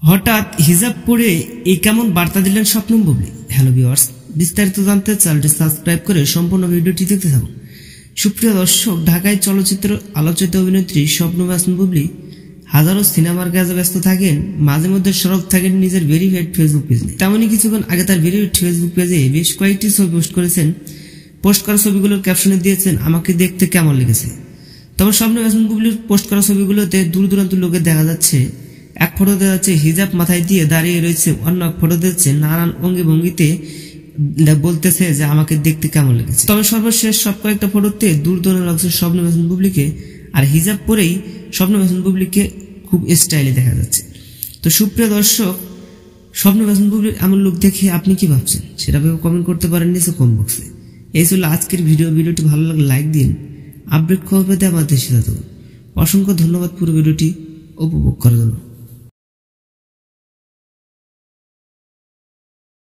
হঠাৎ হিজাব পরে এই কেমন বার্তা দিলেন শবনম বুবলি। হ্যালো ভিউয়ার্স, বিস্তারিত জানতে চ্যানেলটি সাবস্ক্রাইব করে সম্পূর্ণ ভিডিওটি দেখতে থাকুন। সুপ্রিয় দর্শক, ঢাকায় চলচ্চিত্র আলোচিত অভিনেত্রী শবনম বুবলি হাজারো সিনেমার কাজে ব্যস্ত থাকেন, মাঝে মধ্যে সরব থাকেন নিজের ভেরিফাইড ফেসবুক পেজে। তেমনই কিছুক্ষণ আগে তার ভেরিফাইড ফেসবুক পেজে বেশ কয়েকটি ছবি পোস্ট করেছেন। পোস্ট করা ছবিগুলোর ক্যাপশনে দিয়েছেন, আমাকে দেখতে কেমন লেগেছে। তবে শবনম বুবলির পোস্ট করা ছবিগুলোতে দূর দূরান্ত লোকে দেখা যাচ্ছে। এক ফটো দেখা যাচ্ছে হিজাব মাথায় দিয়ে দাঁড়িয়ে রয়েছে, অন্য এক ফটো দিচ্ছে নানান অঙ্গি ভঙ্গিতে বলতেছে যে আমাকে দেখতে কেমন লেগেছে। তবে সর্বশেষ সব কয়েকটা ফটোতে দূর দূরান্ত লাগছে শবনম বুবলিকে, আর হিজাব পরেই শবনম বুবলিকে খুব স্টাইলে দেখা যাচ্ছে। তো সুপ্রিয় দর্শক, শবনম বুবলির এমন লুক দেখে আপনি কি ভাবছেন সেটা ভেবে কমেন্ট করতে পারেন নিচে কমেন্ট বক্সে। এই ছিল আজকের ভিডিওটি ভালো লাগলে লাইক দিন, আপডেট খবর পেতে আমাদের সাথে থাকুন। অসংখ্য ধন্যবাদ পুরো ভিডিওটি উপভোগ করার জন্য।